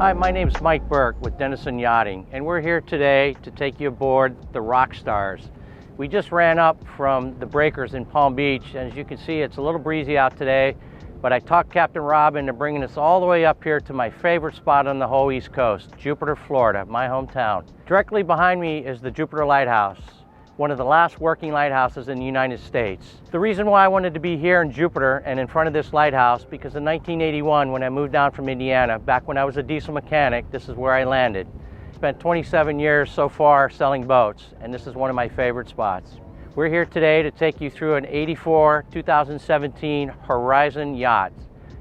Hi, my name's Mike Burke with Dennison Yachting, and we're here today to take you aboard the Rock Stars. We just ran up from the breakers in Palm Beach, and as you can see, it's a little breezy out today, but I talked Captain Rob into bringing us all the way up here to my favorite spot on the whole East Coast, Jupiter, Florida, my hometown. Directly behind me is the Jupiter Lighthouse, one of the last working lighthouses in the United States. The reason why I wanted to be here in Jupiter and in front of this lighthouse, because in 1981, when I moved down from Indiana, back when I was a diesel mechanic, this is where I landed. Spent 27 years so far selling boats, and this is one of my favorite spots. We're here today to take you through an 84 2017 Horizon yacht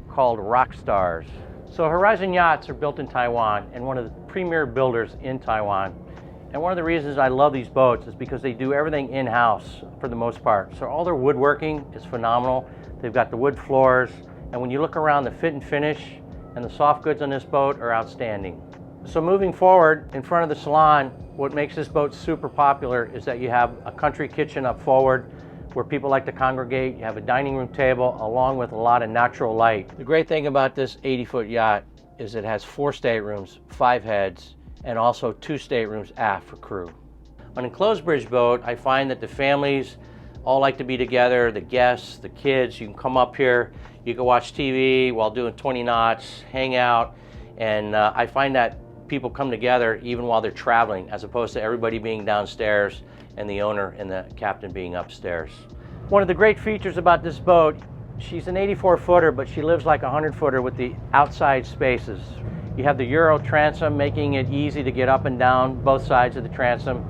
called Rock Stars. So Horizon yachts are built in Taiwan and one of the premier builders in Taiwan. And one of the reasons I love these boats is because they do everything in-house for the most part. So all their woodworking is phenomenal. They've got the wood floors, and when you look around, the fit and finish and the soft goods on this boat are outstanding. So moving forward, in front of the Salon, what makes this boat super popular is that you have a country kitchen up forward where people like to congregate. You have a dining room table along with a lot of natural light. The great thing about this 80-foot yacht is it has 4 staterooms, 5 heads, and also 2 staterooms aft for crew. On an enclosed bridge boat, I find that the families all like to be together, the guests, the kids. You can come up here, you can watch TV while doing 20 knots, hang out, and I find that people come together even while they're traveling, as opposed to everybody being downstairs and the owner and the captain being upstairs. One of the great features about this boat, she's an 84-footer, but she lives like a 100-footer with the outside spaces. You have the Euro transom, making it easy to get up and down both sides of the transom.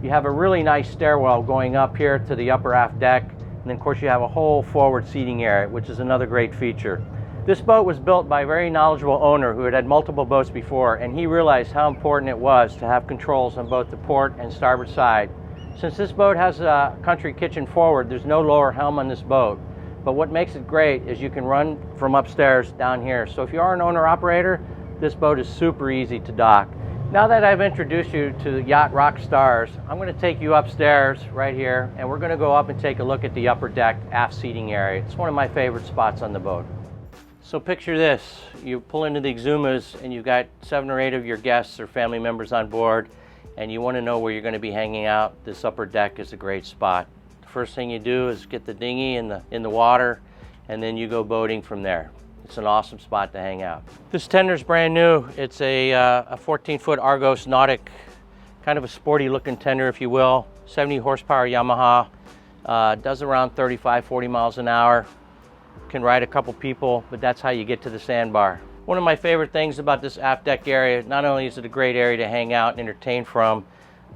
You have a really nice stairwell going up here to the upper aft deck, and then of course you have a whole forward seating area, which is another great feature. This boat was built by a very knowledgeable owner who had multiple boats before, and he realized how important it was to have controls on both the port and starboard side. Since this boat has a country kitchen forward, there's no lower helm on this boat. But what makes it great is you can run from upstairs down here. So if you are an owner-operator, this boat is super easy to dock. Now that I've introduced you to the Yacht Rock Stars, I'm going to take you upstairs right here, and we're going to go up and take a look at the upper deck aft seating area. It's one of my favorite spots on the boat. So picture this, you pull into the Exumas and you've got 7 or 8 of your guests or family members on board, and you want to know where you're going to be hanging out. This upper deck is a great spot. The first thing you do is get the dinghy in the water, and then you go boating from there. It's an awesome spot to hang out. This tender's brand new. It's a 14-foot Argos Nautic, kind of a sporty looking tender, if you will. 70 horsepower Yamaha, does around 35, 40 miles an hour. Can ride a couple people, but that's how you get to the sandbar. One of my favorite things about this aft deck area, not only is it a great area to hang out and entertain from,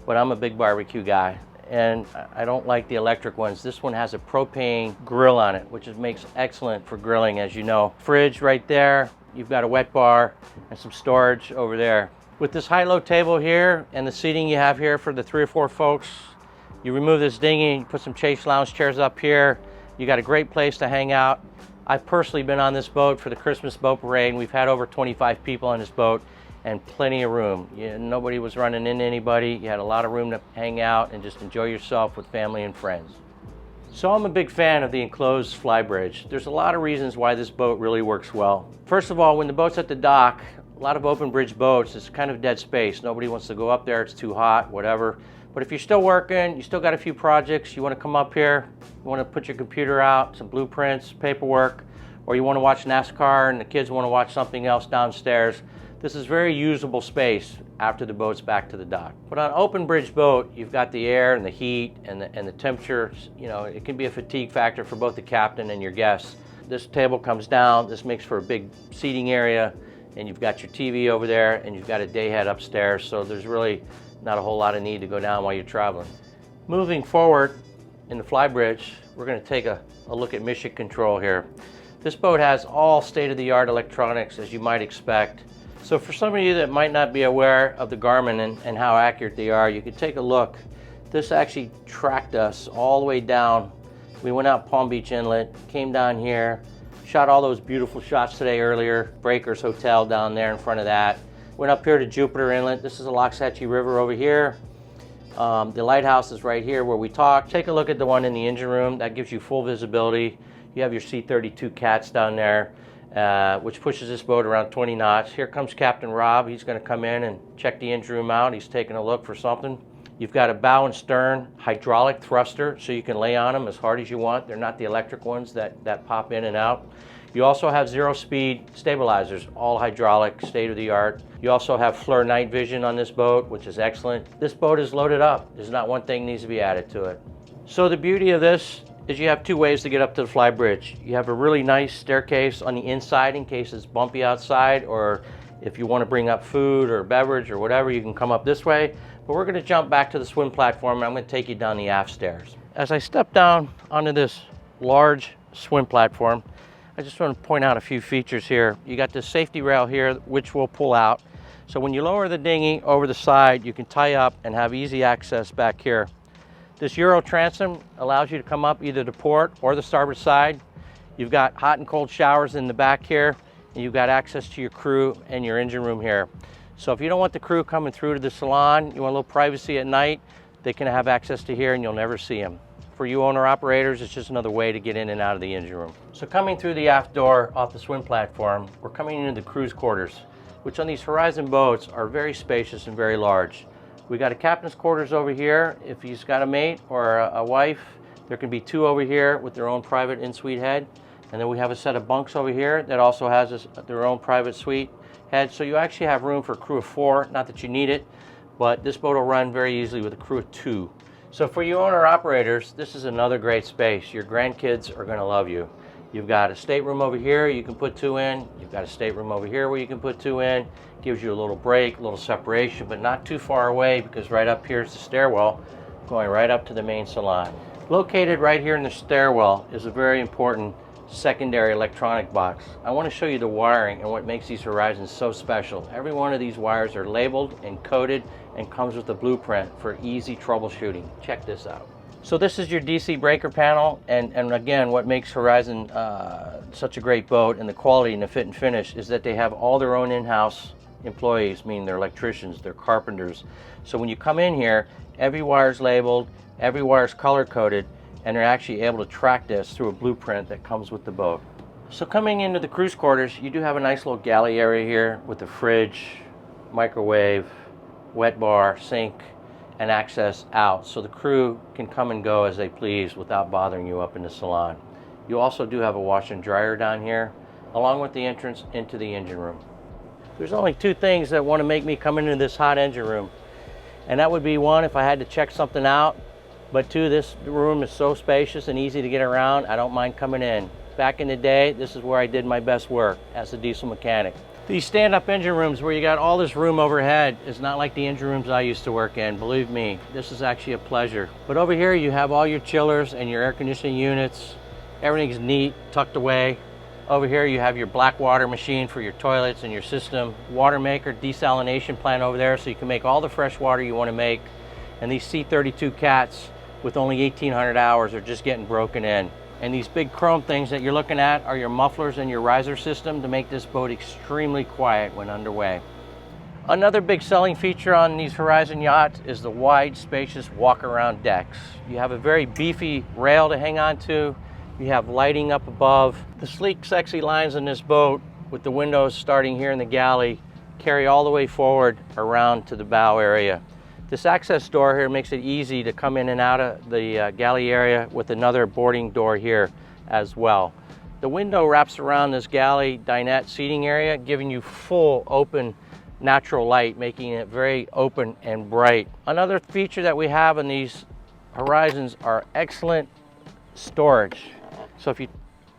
but I'm a big barbecue guy, and I don't like the electric ones. This one has a propane grill on it, which makes excellent for grilling, as you know. Fridge right there, you've got a wet bar and some storage over there. With this high-low table here and the seating you have here for the 3 or 4 folks, you remove this dinghy and you put some Chase lounge chairs up here. You got a great place to hang out. I've personally been on this boat for the Christmas boat parade, and we've had over 25 people on this boat and plenty of room. Nobody was running into anybody. You had a lot of room to hang out and just enjoy yourself with family and friends. So I'm a big fan of the enclosed Flybridge. There's a lot of reasons why this boat really works well. First of all, when the boat's at the dock, a lot of open bridge boats, it's kind of dead space. Nobody wants to go up there, it's too hot, whatever. But if you're still working, you still got a few projects, you want to come up here, you want to put your computer out, some blueprints, paperwork, or you want to watch NASCAR and the kids want to watch something else downstairs, this is very usable space after the boat's back to the dock. But on an open bridge boat, you've got the air and the heat and the temperature. You know, it can be a fatigue factor for both the captain and your guests. This table comes down, this makes for a big seating area, and you've got your TV over there, and you've got a day head upstairs, so there's really not a whole lot of need to go down while you're traveling. Moving forward in the Flybridge, we're going to take a look at mission control here. This boat has all state-of-the-art electronics, as you might expect. So for some of you that might not be aware of the Garmin and how accurate they are, you could take a look. This actually tracked us all the way down. We went out Palm Beach Inlet, came down here, shot all those beautiful shots today earlier. Breakers Hotel down there in front of that. Went up here to Jupiter Inlet. This is the Loxahatchee River over here. The lighthouse is right here where we talked. Take a look at the one in the engine room. That gives you full visibility. You have your C-32 cats down there. which pushes this boat around 20 knots. Here comes Captain Rob. He's going to come in and check the engine room out. He's taking a look for something. You've got a bow and stern hydraulic thruster, so you can lay on them as hard as you want. They're not the electric ones that pop in and out. You also have zero-speed stabilizers, all hydraulic, state-of-the-art. You also have FLIR night vision on this boat, which is excellent. This boat is loaded up. There's not one thing needs to be added to it. So the beauty of this is you have two ways to get up to the Flybridge. You have a really nice staircase on the inside in case it's bumpy outside, or if you want to bring up food or beverage or whatever, you can come up this way. But we're going to jump back to the swim platform, and I'm going to take you down the aft stairs. As I step down onto this large swim platform, I just want to point out a few features here. You got this safety rail here, which will pull out. So when you lower the dinghy over the side, you can tie up and have easy access back here. This Euro transom allows you to come up either the port or the starboard side. You've got hot and cold showers in the back here, and you've got access to your crew and your engine room here. So if you don't want the crew coming through to the salon, you want a little privacy at night, they can have access to here and you'll never see them. For you owner-operators, it's just another way to get in and out of the engine room. So coming through the aft door off the swim platform, we're coming into the crew's quarters, which on these Horizon boats are very spacious and very large. We got a captain's quarters over here. If he's got a mate or a wife, there can be two over here with their own private in-suite head. And then we have a set of bunks over here that also has their own private suite head. So you actually have room for a crew of 4, not that you need it, but this boat will run very easily with a crew of 2. So for you owner-operators, this is another great space. Your grandkids are going to love you. You've got a stateroom over here you can put 2 in. You've got a stateroom over here where you can put 2 in. Gives you a little break, a little separation, but not too far away because right up here is the stairwell going right up to the main salon. Located right here in the stairwell is a very important secondary electronic box. I want to show you the wiring and what makes these Horizons so special. Every one of these wires are labeled and coded and comes with a blueprint for easy troubleshooting. Check this out. So this is your DC breaker panel, and again, what makes Horizon such a great boat and the quality and the fit and finish is that they have all their own in-house employees, meaning they're electricians, they're carpenters. So when you come in here, every wire's labeled, every wire's color coded, and they're actually able to track this through a blueprint that comes with the boat. So coming into the crew's quarters, you do have a nice little galley area here with the fridge, microwave, wet bar, sink, and access out. So the crew can come and go as they please without bothering you up in the salon. You also do have a washer and dryer down here, along with the entrance into the engine room. There's only 2 things that want to make me come into this hot engine room. And that would be 1, if I had to check something out. But 2, this room is so spacious and easy to get around, I don't mind coming in. Back in the day, this is where I did my best work as a diesel mechanic. These stand-up engine rooms where you got all this room overhead is not like the engine rooms I used to work in. Believe me, this is actually a pleasure. But over here you have all your chillers and your air conditioning units. Everything's neat, tucked away. Over here you have your black water machine for your toilets and your system. Water maker, desalination plant over there so you can make all the fresh water you want to make. And these C32 cats with only 1,800 hours are just getting broken in. And these big chrome things that you're looking at are your mufflers and your riser system to make this boat extremely quiet when underway. Another big selling feature on these Horizon yachts is the wide, spacious walk-around decks. You have a very beefy rail to hang on to. You have lighting up above. The sleek, sexy lines on this boat with the windows starting here in the galley carry all the way forward around to the bow area. This access door here makes it easy to come in and out of the galley area with another boarding door here as well. The window wraps around this galley dinette seating area, giving you full open natural light, making it very open and bright. Another feature that we have in these Horizons are excellent storage. So if you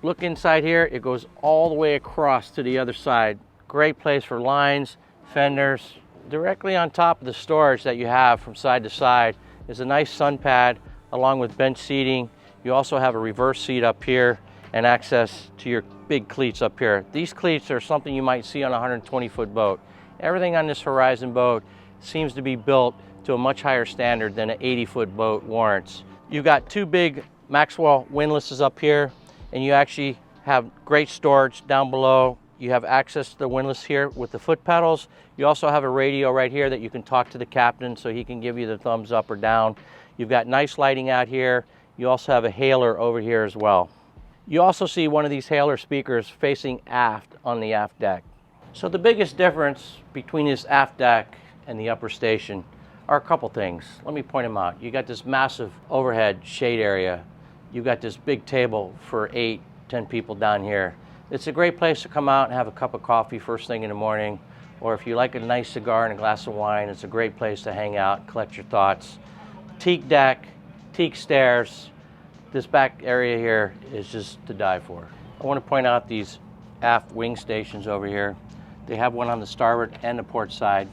look inside here, it goes all the way across to the other side. Great place for lines, fenders. Directly on top of the storage that you have from side to side is a nice sun pad along with bench seating. You also have a reverse seat up here and access to your big cleats up here. These cleats are something you might see on a 120-foot boat. Everything on this Horizon boat seems to be built to a much higher standard than an 80-foot boat warrants. You've got 2 big Maxwell windlasses up here, and you actually have great storage down below. You have access to the windlass here with the foot pedals. You also have a radio right here that you can talk to the captain so he can give you the thumbs up or down. You've got nice lighting out here. You also have a hailer over here as well. You also see one of these Hailer speakers facing aft on the aft deck. So the biggest difference between this aft deck and the upper station are a couple things. Let me point them out. You got this massive overhead shade area. You've got this big table for 8, 10 people down here. It's a great place to come out and have a cup of coffee first thing in the morning, or if you like a nice cigar and a glass of wine, it's a great place to hang out, collect your thoughts. Teak deck, teak stairs. This back area here is just to die for. I want to point out these aft wing stations over here. They have one on the starboard and the port side.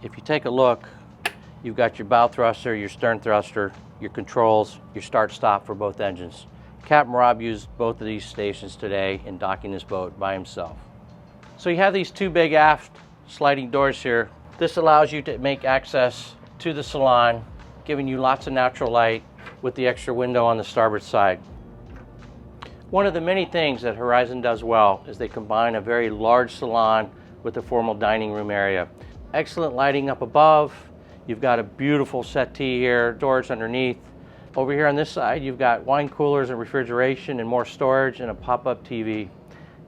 If you take a look, you've got your bow thruster, your stern thruster, your controls, your start-stop for both engines. Captain Rob used both of these stations today in docking this boat by himself. So you have these two big aft sliding doors here. This allows you to make access to the salon, giving you lots of natural light with the extra window on the starboard side. One of the many things that Horizon does well is they combine a very large salon with a formal dining room area. Excellent lighting up above. You've got a beautiful settee here, storage underneath. Over here on this side, you've got wine coolers and refrigeration and more storage and a pop-up TV.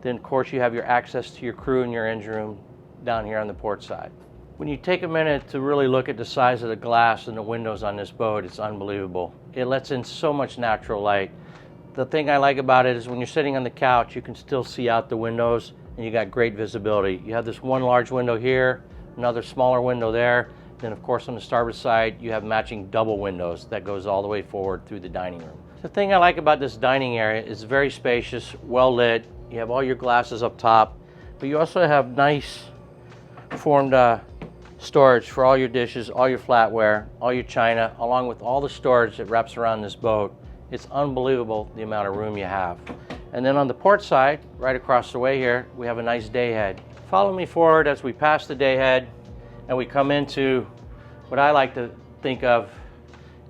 Then, of course, you have your access to your crew and your engine room down here on the port side. When you take a minute to really look at the size of the glass and the windows on this boat, it's unbelievable. It lets in so much natural light. The thing I like about it is when you're sitting on the couch, you can still see out the windows and you got great visibility. You have this one large window here, another smaller window there. Then, of course, on the starboard side, you have matching double windows that goes all the way forward through the dining room. The thing I like about this dining area is very spacious, well lit. You have all your glasses up top, but you also have nice formed storage for all your dishes, all your flatware, all your china, along with all the storage that wraps around this boat. It's unbelievable the amount of room you have. And then on the port side, right across the way here, we have a nice day head. Follow me forward as we pass the day head and we come into what I like to think of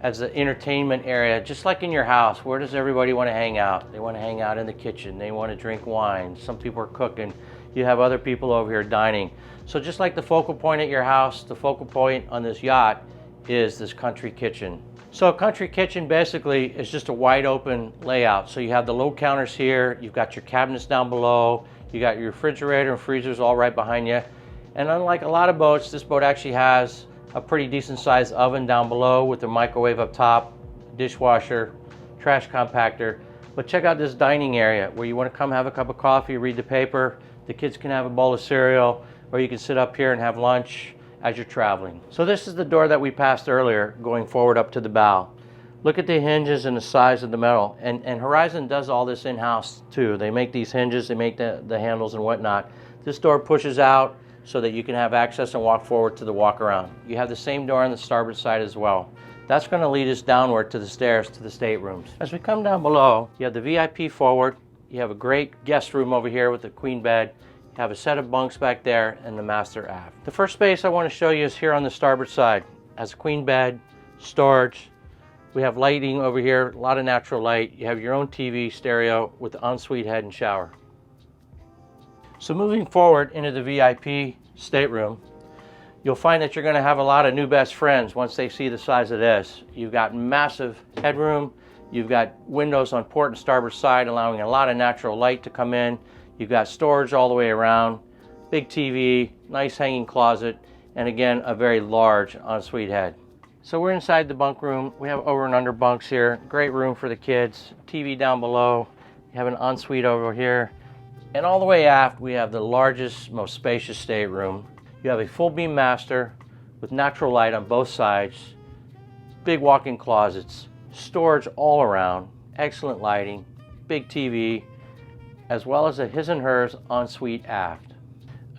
as the entertainment area. Just like in your house, where does everybody want to hang out? They want to hang out in the kitchen. They want to drink wine. Some people are cooking. You have other people over here dining. So just like the focal point at your house, the focal point on this yacht is this country kitchen. So a country kitchen basically is just a wide open layout. So you have the low counters here, you've got your cabinets down below, you got your refrigerator and freezers all right behind you. And unlike a lot of boats, this boat actually has a pretty decent sized oven down below with the microwave up top, dishwasher, trash compactor. But check out this dining area where you want to come have a cup of coffee, read the paper, the kids can have a bowl of cereal, or you can sit up here and have lunch as you're traveling. So this is the door that we passed earlier going forward up to the bow. Look at the hinges and the size of the metal. And Horizon does all this in-house too. They make these hinges, they make the handles and whatnot. This door pushes out so that you can have access and walk forward to the walk around. You have the same door on the starboard side as well. That's going to lead us downward to the stairs to the staterooms. As we come down below, you have the VIP forward. You have a great guest room over here with a queen bed. You have a set of bunks back there and the master aft. The first space I want to show you is here on the starboard side. Has a queen bed, storage. We have lighting over here, a lot of natural light. You have your own TV, stereo with the ensuite head and shower. So moving forward into the VIP stateroom, you'll find that you're going to have a lot of new best friends once they see the size of this. You've got massive headroom. You've got windows on port and starboard side allowing a lot of natural light to come in. You've got storage all the way around, big TV, nice hanging closet, and again, a very large ensuite head. So we're inside the bunk room. We have over and under bunks here. Great room for the kids. TV down below. You have an ensuite over here. And all the way aft, we have the largest, most spacious stateroom. You have a full beam master with natural light on both sides, big walk-in closets, storage all around, excellent lighting, big TV, as well as a his and hers ensuite aft.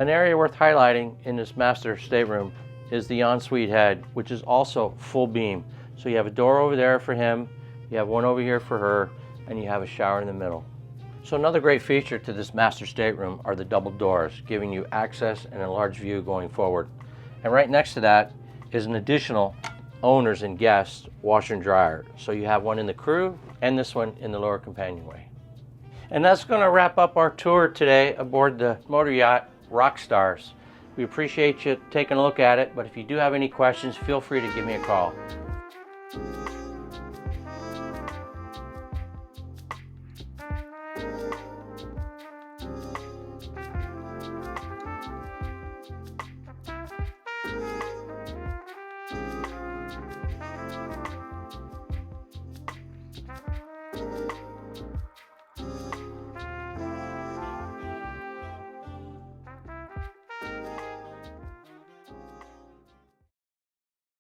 An area worth highlighting in this master stateroom is the ensuite head, which is also full beam. So you have a door over there for him, you have one over here for her, and you have a shower in the middle. So another great feature to this master stateroom are the double doors, giving you access and a large view going forward. And right next to that is an additional owners and guests washer and dryer. So you have one in the crew and this one in the lower companionway. And that's going to wrap up our tour today aboard the motor yacht Rockstars. We appreciate you taking a look at it, but if you do have any questions, feel free to give me a call.